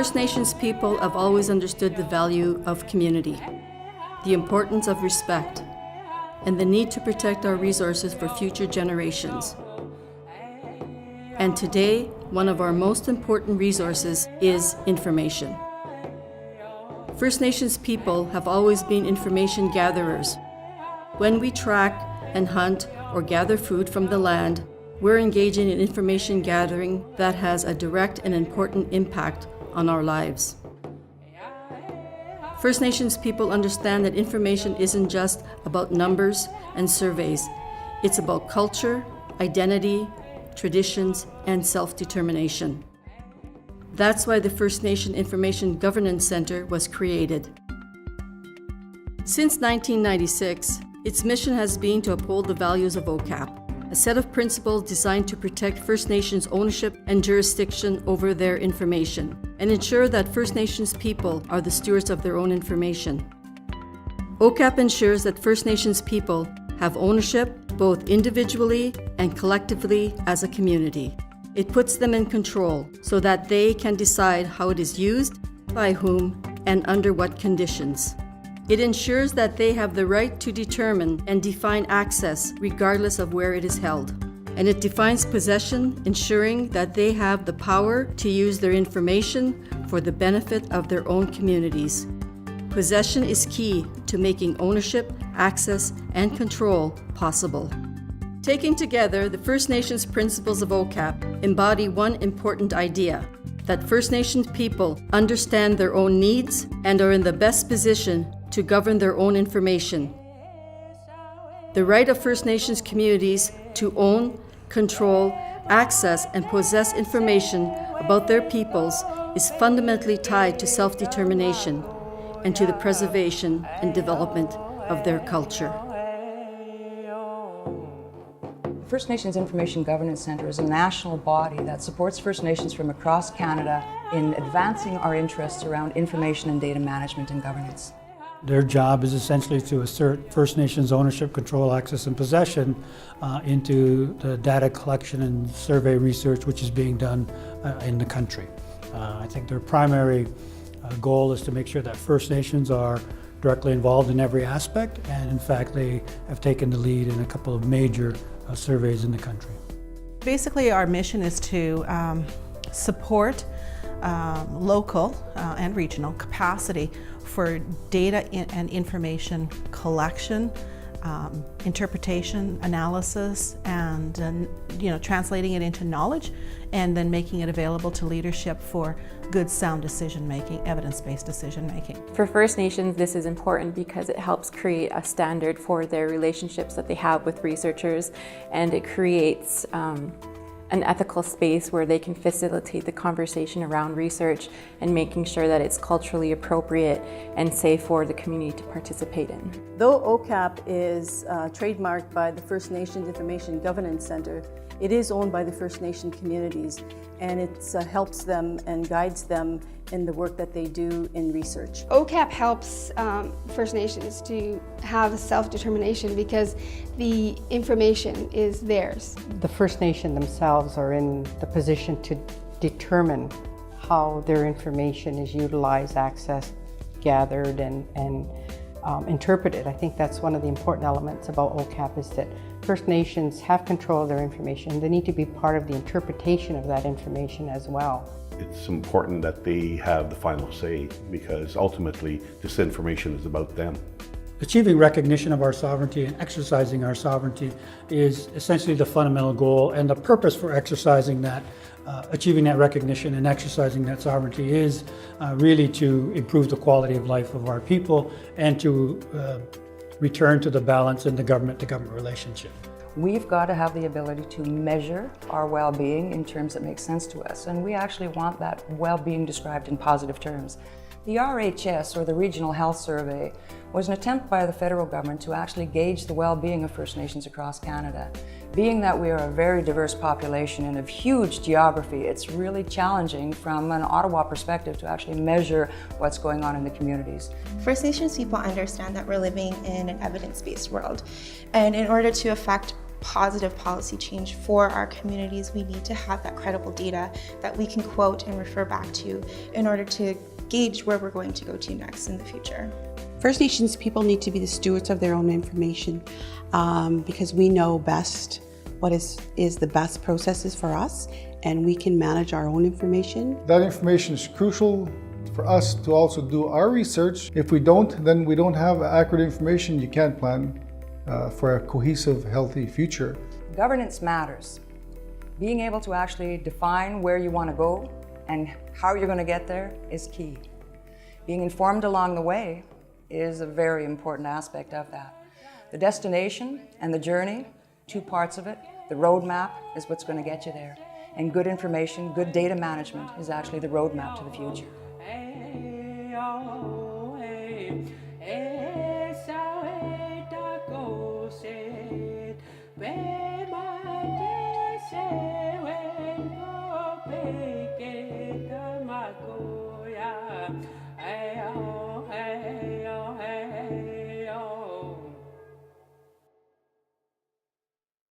First Nations people have always understood the value of community, the importance of respect, and the need to protect our resources for future generations. And today, one of our most important resources is information. First Nations people have always been information gatherers. When we track and hunt or gather food from the land, we're engaging in information gathering that has a direct and important impact on our lives. First Nations people understand that information isn't just about numbers and surveys. It's about culture, identity, traditions, and self-determination. That's why the First Nation Information Governance Centre was created. Since 1996, its mission has been to uphold the values of OCAP, a set of principles designed to protect First Nations ownership and jurisdiction over their information, and ensure that First Nations people are the stewards of their own information. OCAP ensures that First Nations people have ownership both individually and collectively as a community. It puts them in control so that they can decide how it is used, by whom, and under what conditions. It ensures that they have the right to determine and define access regardless of where it is held. And it defines possession, ensuring that they have the power to use their information for the benefit of their own communities. Possession is key to making ownership, access, and control possible. Taking together, the First Nations principles of OCAP embody one important idea: that First Nations people understand their own needs and are in the best position to govern their own information. The right of First Nations communities to own, control, access, and possess information about their peoples is fundamentally tied to self-determination and to the preservation and development of their culture. First Nations Information Governance Centre is a national body that supports First Nations from across Canada in advancing our interests around information and data management and governance. Their job is essentially to assert First Nations ownership, control, access, and possession into the data collection and survey research which is being done in the country. I think their primary goal is to make sure that First Nations are directly involved in every aspect, and in fact they have taken the lead in a couple of major surveys in the country. Basically, our mission is to support local and regional capacity for data and information collection, interpretation, analysis, and translating it into knowledge, and then making it available to leadership for good, sound decision-making, evidence-based decision-making. For First Nations, this is important because it helps create a standard for their relationships that they have with researchers, and it creates an ethical space where they can facilitate the conversation around research and making sure that it's culturally appropriate and safe for the community to participate in. Though OCAP is trademarked by the First Nations Information Governance Centre, it is owned by the First Nation communities, and it helps them and guides them in the work that they do in research. OCAP helps First Nations to have self-determination because the information is theirs. The First Nation themselves are in the position to determine how their information is utilized, accessed, gathered, and interpreted. I think that's one of the important elements about OCAP, is that First Nations have control of their information. They need to be part of the interpretation of that information as well. It's important that they have the final say, because ultimately this information is about them. Achieving recognition of our sovereignty and exercising our sovereignty is essentially the fundamental goal, and the purpose for exercising that, achieving that recognition and exercising that sovereignty is really to improve the quality of life of our people and to return to the balance in the government-to-government relationship. We've got to have the ability to measure our well-being in terms that make sense to us, and we actually want that well-being described in positive terms. The RHS, or the Regional Health Survey, was an attempt by the federal government to actually gauge the well-being of First Nations across Canada. Being that we are a very diverse population and of huge geography, it's really challenging from an Ottawa perspective to actually measure what's going on in the communities. First Nations people understand that we're living in an evidence-based world, and in order to affect positive policy change for our communities, we need to have that credible data that we can quote and refer back to in order to gauge where we're going to go to next in the future. First Nations people need to be the stewards of their own information because we know best what is the best processes for us, and we can manage our own information. That information is crucial for us to also do our research. If we don't, then we don't have accurate information. You can't plan for a cohesive, healthy future. Governance matters. Being able to actually define where you want to go and how you're going to get there is key. Being informed along the way is a very important aspect of that. The destination and the journey, two parts of it. The roadmap is what's going to get you there. And good information, good data management is actually the roadmap to the future.